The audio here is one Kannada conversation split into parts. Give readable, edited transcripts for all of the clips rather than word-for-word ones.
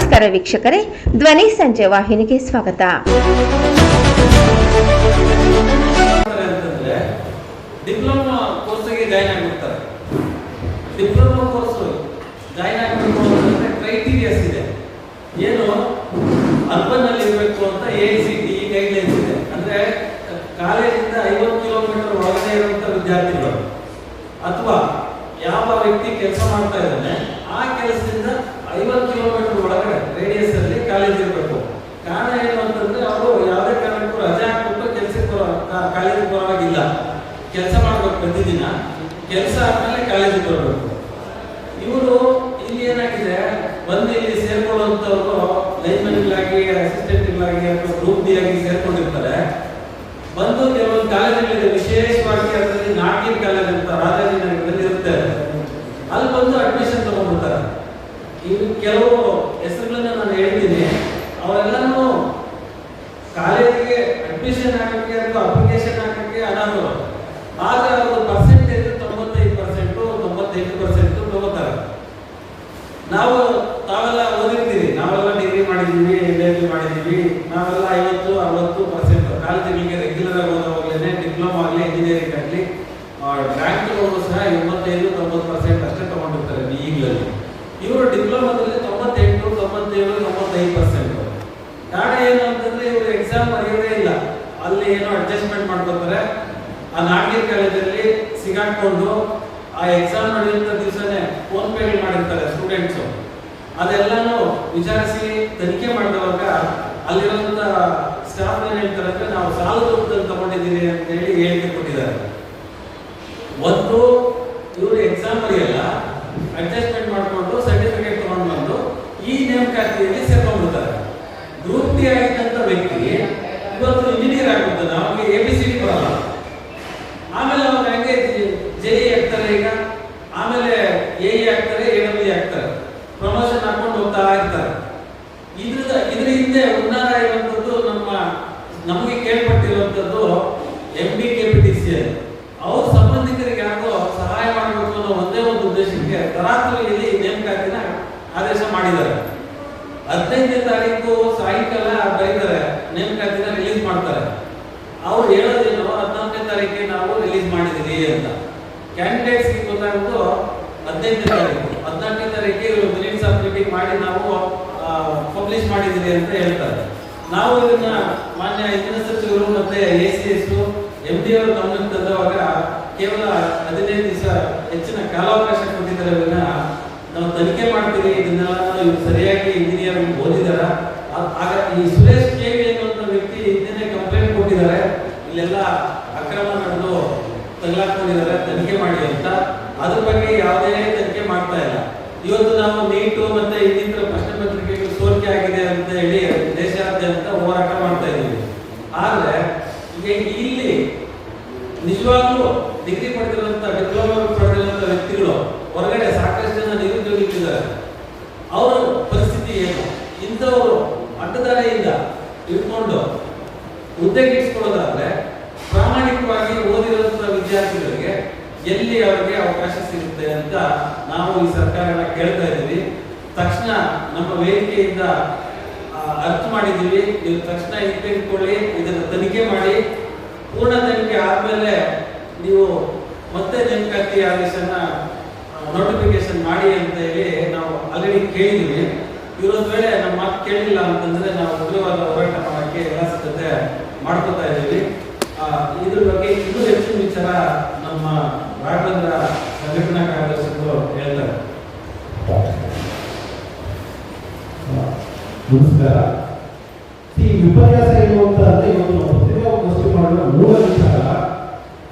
ನಮಸ್ಕಾರ ವೀಕ್ಷಕರೇ, ಧ್ವನಿ ಸಂಜೆ ವಾಹಿನಿಗೆ ಸ್ವಾಗತ. ಡಿಪ್ಲೊಮಾ ಕೋರ್ಸ್ಗೆ ಜಾಯಿನ್ ಆಗಿರ್ತಾರೆ. ಡಿಪ್ಲೊಮಾ ಕೋರ್ಸ್ ಜಾಯಿನ್ ಆಗಬೇಕು ಅಂತಂದ್ರೆ ಕ್ರೈಟೀರಿಯಾಸ್ ಇದೆ. ಏನು ಅರ್ಬನ್ ಅಲ್ಲಿ ಇರಬೇಕು ಅಂತ AICTE ಗೈಡ್ಲೈನ್ಸ್ ಇದೆ. ಅಂದ್ರೆ ಕಾಲೇಜಿಂದ 50 ಕಿಲೋಮೀಟರ್ ಒಳಗಡೆ ಇರುವಂತ ವಿದ್ಯಾರ್ಥಿಗಳು ಅಥವಾ ಯಾವ ವ್ಯಕ್ತಿ ಕೆಲಸ ಮಾಡ್ತಾ ಇದ್ದಾನೆ ಆ ಕೆಲಸದಿಂದ 50 ಕಿಲೋಮೀಟರ್ ಒಳಗಡೆ ರೇಡಿಯಸ್ ಅಲ್ಲಿ ಕಾಲೇಜ್ ಇರಬೇಕು. ಕಾರಣ ಏನು ಅಂತಂದ್ರೆ ಅವರು ಯಾವುದೇ ಕಾರಣಕ್ಕೂ ರಜೆ ಹಾಕ್ಬಿಟ್ಟು ಕೆಲಸಕ್ಕೆ ಕಾಲೇಜಿಗೆ ಬರೋವಾಗಿಲ್ಲ. ಕೆಲಸ ಮಾಡಬೇಕು, ಪ್ರತಿದಿನ ಕೆಲಸ ಆದ್ಮೇಲೆ ಕಾಲೇಜಿಗೆ ಬರಬೇಕು. ಇವರು ಇಲ್ಲಿ ಏನಾಗಿದೆ, ಬಂದು ಇಲ್ಲಿ ಸೇರ್ಕೊಳ್ಳುವಂಥವ್ರು ಲೈನ್ಮನ್ಗಳಾಗಿ, ಅಸಿಸ್ಟೆಂಟ್ಗಳಾಗಿ ಅಥವಾ ಗ್ರೂಪ್ ಡಿ ಆಗಿ ಸೇರ್ಕೊಂಡಿರ್ತಾರೆ. ಬಂದು ಕೆಲವೊಂದು ಕಾಲೇಜುಗಳಿದೆ, ವಿಶೇಷವಾಗಿ ಅದರಲ್ಲಿ ನಾಟ್ಯ ಕಾಲೇಜ್ ಅಂತ ರಾಜಾಜಿನಗರದಲ್ಲಿ ಇರುತ್ತೆ. ಅಲ್ಲಿ ಬಂದು ಅಡ್ಮಿಷನ್ ತಗೊಂಡ್ಬಿಡ್ತಾರೆ. ಇವು ಕೆಲವು ಹೆಸರುಗಳನ್ನ ನಾನು ಹೇಳ್ತೀನಿ. ಅವರೆಲ್ಲನೂ ಕಾಲೇಜಿಗೆ ಅಡ್ಮಿಷನ್ ಹಾಕಕ್ಕೆ ಅಥವಾ ಅಪ್ಲಿಕೇಶನ್ ಹಾಕಕ್ಕೆ ಅನರ್ಹರು. ಆದ್ರೆ ಅವ್ರ ಪರ್ಸೆಂಟೇಜ್ 95%, 95% ತಗೋತಾರೆ. ನಾವು ತಾವೆಲ್ಲ ಓದಿರ್ತೀವಿ, ನಾವೆಲ್ಲ ಡಿಗ್ರಿ ಮಾಡಿದೀವಿ, LLB ಮಾಡಿದೀವಿ, ನಾವೆಲ್ಲ 50-60% ಕಾಲೇಜುಗಳಿಗೆ ರೆಗ್ಯುಲರ್ ಆಗಿ ಓದೋವಾಗಲೇ ಡಿಪ್ಲೊಮಾ ಆಗಲಿ, ಇಂಜಿನಿಯರಿಂಗ್ ಆಗಲಿ ರ್ಯಾಂಕ್ ತಗೊಂಡು ಸಹ 85-90% ಅಷ್ಟೇ ತಗೊಂಡಿರ್ತಾರೆ ಈಗಲಲ್ಲಿ. ಇವರು ಡಿಪ್ಲೊಮಾದಲ್ಲಿ 98, 97, 95%. ಕಾರಣ ಏನು ಅಂತಂದ್ರೆ ಇವರು ಎಕ್ಸಾಮ್ ಬರೆಯೋದೇ ಇಲ್ಲ. ಅಲ್ಲಿ ಏನೋ ಅಡ್ಜಸ್ಟ್ಮೆಂಟ್ ಮಾಡ್ಕೊತಾರೆ. ಆ ನಾಟ್ಯ ಕಾಲೇಜಲ್ಲಿ ಸಿಗಾಕೊಂಡು ಆ ಎಕ್ಸಾಮ್ ನಡೆಯುವಂತ ದಿವಸನೇ ಫೋನ್ ಪೇ ಮಾಡಿರ್ತಾರೆ ಸ್ಟೂಡೆಂಟ್ಸ್. ಅದೆಲ್ಲಾನು ವಿಚಾರಿಸಿ ತನಿಖೆ ಮಾಡಿದವಾಗ ಅಲ್ಲಿರುವಂತ ಸ್ಟಾಫ್ ಏನ್ ಹೇಳ್ತಾರೆ ಅಂದ್ರೆ, ನಾವು ಸಾಲ ರೂಪದಲ್ಲಿ ತಗೊಂಡಿದ್ದೀರಿ ಅಂತ ಹೇಳಿ ಹೇಳಿಕೆ ಕೊಟ್ಟಿದ್ದಾರೆ. ಒಂದು ಇವರು ಎಕ್ಸಾಮ್ ಬರೆಯಲ್ಲ, ಅಡ್ಜಸ್ಟ್ಮೆಂಟ್ ಮಾಡಿಕೊಂಡು ಸರ್ಟಿಫಿಕೇಟ್ ತಗೊಂಡು ಬಂದು ಈ ನೇಮಕಾತಿಯಲ್ಲಿ ಸೇರ್ಕೊಂಡ್ಬಿಡ್ತಾರೆ. ಗ್ರೂಪ್ ಡಿ ಆಗಿದ್ದಂತ ವ್ಯಕ್ತಿ ಇವತ್ತು ಇಂಜಿನಿಯರ್ ಆಗ್ಬಿಡ್ತಾನೆ, ಅವನಿಗೆ ABCD ಬರಲ್ಲ. ಆಮೇಲೆ ಅವ್ರು ಹೆಂಗೆ JE ಆಗ್ತಾರೆ, ಈಗ ಆಮೇಲೆ AE ಆಗ್ತಾರೆ, AWE ಆಗ್ತಾರೆ, ಪ್ರಮೋಷನ್ ಹಾಕೊಂಡು ಹೋಗ್ತಾ ಇರ್ತಾರೆ. ಇದ್ರ ಹಿಂದೆ ಉನ್ನಾರ ಇರುವಂತದ್ದು ನಮಗೆ ಕೇಳ್ಪಟ್ಟಿರುವಂತದ್ದು MD KPTC. ಅವ್ರ ಸಂಬಂಧಿಕರಿಗೆ ಯಾಕೋ ಸಹಾಯ ಮಾಡಬೇಕು ಅನ್ನೋ ಒಂದೇ ಒಂದು ಉದ್ದೇಶಕ್ಕೆ ತರಾತುರಿಯಲ್ಲಿ ನೇಮಕಾತಿನ ಆದೇಶ ಮಾಡಿದ್ದಾರೆ. 15ನೇ ತಾರೀಕು ಸಾಯಂಕಾಲ ಬರೀತಾರೆ, ನೇಮಕಾತಿನ ರಿಲೀಸ್ ಮಾಡ್ತಾರೆ. ಅವ್ರು ಹೇಳೋದೇನು, 14ನೇ ತಾರೀಕಿಗೆ ನಾವು ರಿಲೀಸ್ ಮಾಡಿದೀವಿ ಅಂತ. ಕ್ಯಾಂಡಿಡೇಟ್ಸ್ ಗೊತ್ತಾಗೋದು 15ನೇ ತಾರೀಕು. 14ನೇ ತಾರೀಕಿಗೆ ಇವರು ಮಿನಿಟ್ಸ್ ಆಫ್ ಮೀಟಿಂಗ್ ಮಾಡಿ ನಾವು ಪಬ್ಲಿಷ್ ಮಾಡಿದೀವಿ ಅಂತ ಹೇಳ್ತಾರೆ. ನಾವು ಇದನ್ನ ಮಾನ್ಯ ಇಂಧನ ಸಚಿವರು ಮತ್ತೆ ACS MD ಅವರು ಗಮನಕ್ಕೆ ತಂದವಾಗ ಕೇವಲ 15 ದಿವಸ ಹೆಚ್ಚಿನ ಕಾಲಾವಕಾಶ ಕೊಟ್ಟಿದ್ದಾರೆ. ನಾವು ತನಿಖೆ ಮಾಡ್ತೀವಿ, ಇದನ್ನೆಲ್ಲ ಇವ್ರು ಸರಿಯಾಗಿ ಇಂಜಿನಿಯರ್ ಓದಿದಾರ. ಆಗ ಈ ಸುರೇಶ್ KV ಅನ್ನುವಂಥ ವ್ಯಕ್ತಿ ಇದನ್ನೇ ಕಂಪ್ಲೇಂಟ್ ಕೊಟ್ಟಿದ್ದಾರೆ, ಇಲ್ಲೆಲ್ಲ ಅಕ್ರಮ ನಡೆದು ತಗಲಾಕೊಂಡಿದ್ದಾರೆ, ತನಿಖೆ ಮಾಡಿ ಅಂತ. ಅದ್ರ ಬಗ್ಗೆ ಯಾವುದೇ ತನಿಖೆ ಮಾಡ್ತಾ ಇಲ್ಲ. ಇವತ್ತು ನಾವು ನೀಟು ಮತ್ತೆ ಇನ್ನಿತರ ಪ್ರಶ್ನೆ ಪತ್ರಿಕೆಗಳು ಸೋರಿಕೆ ಆಗಿದೆ ಅಂತ ಹೇಳಿ ದೇಶಾದ್ಯಂತ ಹೋರಾಟ ಮಾಡ್ತಾ ಇದ್ದೀವಿ. ಆದ್ರೆ ಈಗ ಇಲ್ಲಿ ನಿಜವಾಗ್ಲೂ ಡಿಗ್ರಿ ಪಡೆದಿರುವಂತ, ಡಿಪ್ಲೊಮಾ ಪಡೆದಿರುವಂತ ವ್ಯಕ್ತಿಗಳು ಹೊರಗಡೆ ಸಾಕಷ್ಟು ಜನ ನಿರುದ್ಯೋಗಿದ್ದಾರೆ. ಅವರ ಪರಿಸ್ಥಿತಿ ಏನು? ಇಂಥವರು ಅಡ್ಡದಾರಿಯಿಂದ ಇಟ್ಕೊಂಡು ಹುದ್ದೆಗಿಡಿಸ್ಕೊಳ್ಳೋದಾದ್ರೆ ಪ್ರಾಮಾಣಿಕವಾಗಿ ಓದಿರುವಂತ ವಿದ್ಯಾರ್ಥಿಗಳಿಗೆ ಎಲ್ಲಿ ಅವರಿಗೆ ಅವಕಾಶ ಸಿಗುತ್ತೆ ಅಂತ ನಾವು ಈ ಸರ್ಕಾರನ ಕೇಳ್ತಾ ಇದ್ದೀವಿ. ತಕ್ಷಣ ನಮ್ಮ ವೇದಿಕೆಯಿಂದ ಅರ್ಥ ಮಾಡಿದ್ದೀವಿ. ನೀವು ತಕ್ಷಣ ತೆಗೆದುಕೊಳ್ಳಿ, ಇದನ್ನು ತನಿಖೆ ಮಾಡಿ. ಪೂರ್ಣ ತನಿಖೆ ಆದ್ಮೇಲೆ ನೀವು ಮತ್ತೆ ನೇಮಕಾತಿ ಆದೇಶನ ನೋಟಿಫಿಕೇಶನ್ ಮಾಡಿ ಅಂತ ಹೇಳಿ ನಾವು ಆಲ್ರೆಡಿ ಕೇಳಿದ್ದೀವಿ. ಇವರೊಂದು ವೇಳೆ ನಮ್ಮ ಮಾತು ಕೇಳಿಲ್ಲ ಅಂತಂದ್ರೆ ನಾವು ಉಗ್ರವಾದ ಹೋರಾಟ ಮಾಡೋಕ್ಕೆ ಎಲ್ಲ ಸಿದ್ಧತೆ ಮಾಡ್ಕೋತಾ ಇದ್ದೀವಿ. ಇದ್ರ ಬಗ್ಗೆ ಇನ್ನೂ ಹೆಚ್ಚಿನ ವಿಚಾರ ನಮ್ಮ ರಾಘವೇಂದ್ರ ಸಂಘಟನಾ ಕಾರ್ಯದರ್ಶಿಗಳು ಹೇಳ್ತಾರೆ. ನಮಸ್ಕಾರ. ಈ ವಿಪರ್ಯಾಸ ಏನು ಅಂತ ಅಂದ್ರೆ, ಇವತ್ತು ಪತ್ರಿಕಾಗೋಷ್ಠಿ ಮಾಡುವ ಮೂಲ ವಿಚಾರ,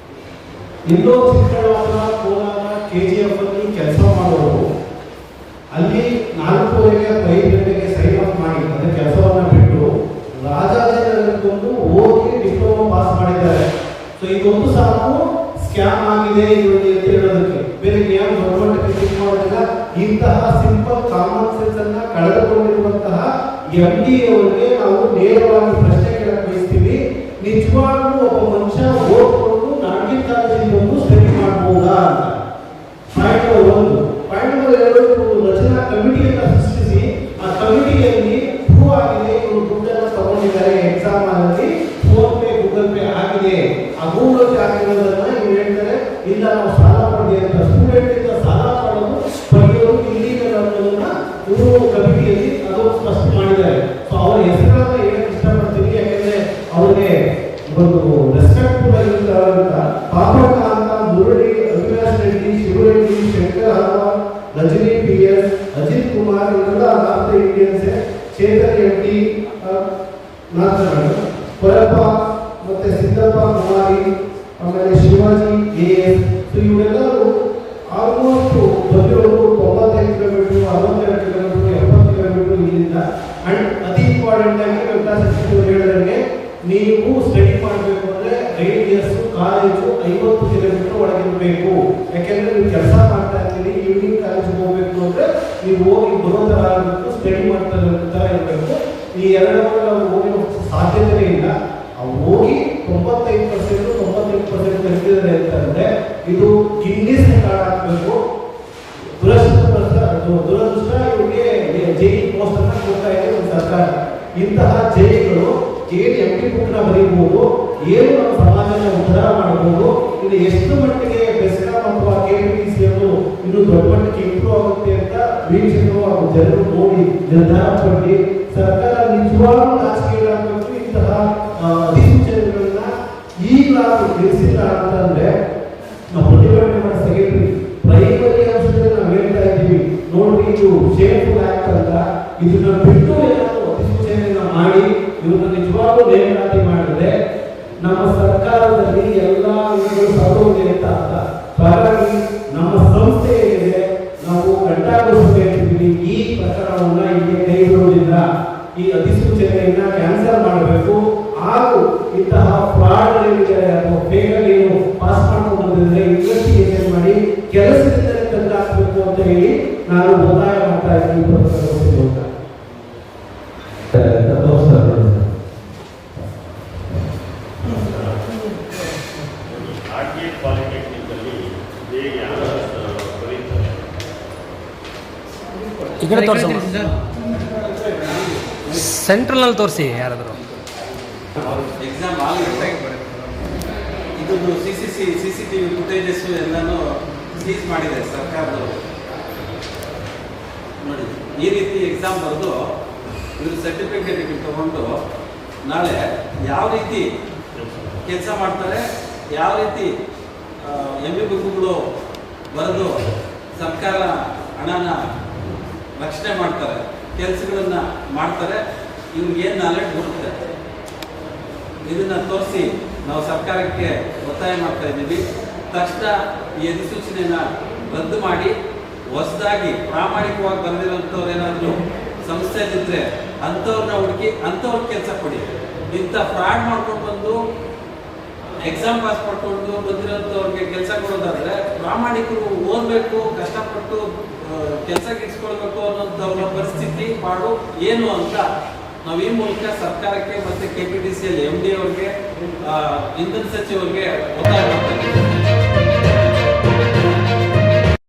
ಎಲ್ಲೋ ಚಿಕ್ಕಬಳ್ಳಾಪುರ, ಕೋಲಾರ, KGF ಅಲ್ಲಿ ಕೆಲಸ ಮಾಡೋರು ಅಲ್ಲಿ 4:30ಗೆ 5 ಗಂಟೆಗೆ ಸೈನ್ ಆಫ್ ಮಾಡಿ ಅದೇ ಕೆಲಸವನ್ನ ಬಿಟ್ಟು ರಾಜಾಜಿನಗರಕ್ಕೊಂದು ಹೋಗಿ ಡಿಪ್ಲೊಮಾ ಪಾಸ್ ಮಾಡಿದ್ದಾರೆ. ಸೊ ಇದೊಂದು ಸಾಕು ಸ್ಕ್ಯಾಮ್ ಆಗಿದೆ ಇವರಿಗೆ ಅಂತ ಹೇಳೋದಕ್ಕೆ. ಬೇರೆ ಏನು ಗೌರ್ಮೆಂಟ್ ಕ್ರಿಟಿಕ್ ಮಾಡೋದಿಲ್ಲ. ಇಂತಹ ಸಿಂಪಲ್ ಕಾಮನ್ ಸೆನ್ಸ್ ಅನ್ನ ಕಳೆದುಕೊಂಡಿರುವಂತಹ MD ಅವರಿಗೆ ನಾವು ನೇರವಾಗಿ ಪ್ರಶ್ನೆ ಕೇಳಕ್ ಬಯಸ್ತೀವಿ. ನಿಜವಾಗ್ಲೂ ಒಬ್ಬ ಮನುಷ್ಯ ಓದ್ಕೊಂಡು ನಾಟ್ಯ ಕಾಲೇಜಿಗೆ ಬಂದು ಸ್ಟಡಿ ಮಾಡಬಹುದಾ ಅಂತ. Point number 1. ಪಾಯಿಂಟ್ ನಂಬರ್ 2, ಒಂದು ರಚನಾ ಕಮಿಟಿಯನ್ನು ಸೃಷ್ಟಿಸಿ ಆ ಕಮಿಟಿಗೆ ರಜನಿ PS, ಅಜಿತ್ ಕುಮಾರ್ ಇವರೆಲ್ಲ ನಾರ್ತ್ ಇಂಡಿಯನ್ಸ್, ಚೇತನ್ ಎಟ್ಟಿ ನಾರ್ತ್, ಕೊರಪ್ಪ ಮತ್ತೆ ಸಿದ್ದಪ್ಪ ಕುಮಾರಿ, ಆಮೇಲೆ ಶಿವಾಜಿ AS. ಸೊ ಇವರೆಲ್ಲರೂ ಆಲ್ಮೋಸ್ಟ್ ಬಂದಿರೋದು 95 ಕಿಲೋಮೀಟರ್, 62 ಕಿಲೋಮೀಟರ್, 70 ಕಿಲೋಮೀಟರ್ ಇಲ್ಲಿಂದ. ಅಂಡ್ ಅತಿ ಇಂಪಾರ್ಟೆಂಟ್ ಆಗಿ ವೆಂಕಟ ಸಚಿವರು ಹೇಳಿದಂಗೆ ನೀವು ಸ್ಟಡಿ ಮಾಡಬೇಕು ಅಂದ್ರೆ ರೇಡಿಯಸ್ ಕಾಲೇಜು 50 ಕಿಲೋಮೀಟರ್ ಒಳಗಿರಬೇಕು. ಯಾಕೆಂದ್ರೆ ನೀವು ಕೆಲಸ ಮಾಡ್ತಾ ಇದ್ದೀರಿ, ಈವ್ನಿಂಗ್ ಕಾಲೇಜಿಗೆ ಹೋಗ್ಬೇಕು ಅಂದ್ರೆ ನೀವು ಹೋಗಿ ಬರೋ ತರ ಆಗಬೇಕು, ಸ್ಟಡಿ ಮಾಡ್ತಾ ಇರಬೇಕು. ಈ ಎರಡಕ್ಕೂ ನಾವು ಹೋಗಿ ಸಾಧ್ಯತೆ ಇಲ್ಲ. ಅವ್ರು ಹೋಗಿ 95% 98% ತೆಗೆದಿದ್ದಾರೆ ಅಂತಂದ್ರೆ ಇದು ಗಿನ್ನಿಸ್ ರೆಕಾರ್ಡ್ ಆಗಬೇಕು. ದುರದೃಷ್ಟ ಇವರಿಗೆ JE ಪೋಸ್ಟ್ ಅನ್ನ ಕೊಡ್ತಾ ಇದೆ ಸರ್ಕಾರ. ಇಂತಹ JEಗಳು ಏನು ಎಂಟಿ ಬುಕ್ನ ಬರೀಬಹುದು, ಏನು ನಮ್ಮ ಸಮಾಜನ ಉದ್ಧಾರ ಮಾಡಬಹುದು, ಇದು ಎಷ್ಟು ಮಟ್ಟಿಗೆ ಬೆಸ್ಕಾಂ ಅಥವಾ KPTC ಅನ್ನು ಇನ್ನು ದೊಡ್ಡ ಮಟ್ಟಿಗೆ ಇಂಪ್ರೂವ್ ಆಗುತ್ತೆ ಅಂತ ವೀಕ್ಷಕರು ಹಾಗೂ ಜನರು ನೋಡಿ ನಿರ್ಧಾರ ಪಡಿ ಸರ್ಕಾರ ನಿಜವಾಗ್ಲೂ ರಾಜಕೀಯ ಆಗಬೇಕು. ಇಂತಹ ಅಧಿಸೂಚನೆಗಳನ್ನ ಈಗಲಾದರೂ ತಿಳಿಸಿಲ್ಲ ಅಂತಂದ್ರೆ ನಾವು ಪ್ರತಿಭಟನೆ ಮಾಡೋ ಸೆಕ್ರೆಟರಿ ಪ್ರೈಮರಿ ಅಂಶದಲ್ಲಿ ನಾವು ಹೇಳ್ತಾ ಇದ್ದೀವಿ ನೋಡ್ರಿ, ಇದು ಶೇರ್ಫುಲ್ ಆಕ್ಟ್ ಅಂತ. ಇದನ್ನ ಬಿಟ್ಟು ಏನಾದರೂ ಅಧಿಸೂಚನೆಯನ್ನ ಮಾಡಿ ಇವನ್ನ ನಿಜವಾಗ್ಲೂ ನೇಮಕಾತಿ ಮಾಡಿದ್ರೆ ನಮ್ಮ ಸರ್ಕಾರದಲ್ಲಿ ಎಲ್ಲಾ ಸೌಲಭ್ಯ ಅಂತ ಅರ್ಥ. ಹಾಗಾಗಿ ನಮ್ಮ ಸಂಸ್ಥೆ ಏನಿದೆ ನಾವು ಗಂಟಾಗೊಳಿಸಬೇಕಿದ್ದೀವಿ. ಈ ಪ್ರಕರಣವನ್ನ ಇಲ್ಲಿ ಕೈ ಬಿಡುವುದಿಲ್ಲ. ಈ ಅಧಿಸೂಚನೆಯನ್ನ ಕ್ಯಾನ್ಸಲ್ ಮಾಡಬೇಕು. ಹಾಗೂ ಇಂತಹ ಫ್ರಾಡ್ ಅಥವಾ ಫೇಕ್ ಏನು ಪಾಸ್ ಮಾಡ್ಕೊಂಡು ಬಂದಿದ್ರೆ ಇನ್ವೆಸ್ಟಿಗೇಷನ್ ಮಾಡಿ ಕೆಲಸದಿಂದ ತಂದಾಕಬೇಕು ಅಂತ ಹೇಳಿ ನಾನು ಒತ್ತಾಯ ಮಾಡ್ತಾ ಇದ್ದೀನಿ. ಈ ಕಡೆ ತೋರಿಸ, ಸೆಂಟ್ರಲ್ನಲ್ಲಿ ತೋರಿಸಿ ಯಾರಾದರೂ. ಎಕ್ಸಾಮ್ ಆಗಿದೆ. ಇದು CCTV ಫುಟೇಜಸ್ ಎಲ್ಲಾನು ಸೀಸ್ ಮಾಡಿದೆ ಸರ್ಕಾರದವರು. ನೋಡಿ, ಈ ರೀತಿ ಎಕ್ಸಾಮ್ ಬರೆದು ಇವರು ಸರ್ಟಿಫಿಕೇಟ್ ತಗೊಂಡು ನಾಳೆ ಯಾವ ರೀತಿ ಕೆಲಸ ಮಾಡ್ತಾರೆ, ಯಾವ ರೀತಿ MBBಗಳು ಬರೆದು ಸರ್ಕಾರ ಹಣನ ರಕ್ಷಣೆ ಮಾಡ್ತಾರೆ, ಕೆಲಸಗಳನ್ನ ಮಾಡ್ತಾರೆ, ಇವ್ರಿಗೇನು ನಾಲೆಡ್ಜ್ ಬರುತ್ತೆ ಇದನ್ನ ತೋರಿಸಿ ನಾವು ಸರ್ಕಾರಕ್ಕೆ ಒತ್ತಾಯ ಮಾಡ್ತಾ ಇದ್ದೀವಿ. ತಕ್ಷಣ ಈ ಅಧಿಸೂಚನೆಯನ್ನ ರದ್ದು ಮಾಡಿ ಹೊಸದಾಗಿ ಪ್ರಾಮಾಣಿಕವಾಗಿ ಬರೆದಿರೋಂಥವ್ರು ಏನಾದರೂ ಸಂಸ್ಥೆಯಲ್ಲಿದ್ದರೆ ಅಂಥವ್ರನ್ನ ಹುಡುಕಿ ಅಂಥವ್ರಿಗೆ ಕೆಲಸ ಕೊಡಿ. ಇಂಥ ಫ್ರಾಡ್ ಮಾಡ್ಕೊಂಡು ಬಂದು ಎಕ್ಸಾಮ್ ಪಾಸ್ ಮಾಡ್ಕೊಂಡು ಬಂದಿರೋಂಥವ್ರಿಗೆ ಕೆಲಸ ಕೊಡೋದಾದ್ರೆ ಪ್ರಾಮಾಣಿಕರು ಓದಬೇಕು, ಕಷ್ಟಪಟ್ಟು ಕೆಲಸ ಗಿಟ್ಸ್ಕೊಳ್ಬೇಕು ಅನ್ನೋಂಥವ್ರ ಪರಿಸ್ಥಿತಿ ಪಾಡು ಏನು ಅಂತ ನಾವು ಈ ಮೂಲಕ ಸರ್ಕಾರಕ್ಕೆ ಮತ್ತೆ KPTC MD ಅವ್ರಿಗೆ, ಇಂಧನ ಸಚಿವರಿಗೆ ಒತ್ತಾಯ ಮಾಡ್ತಾ ಇದ್ದೀವಿ.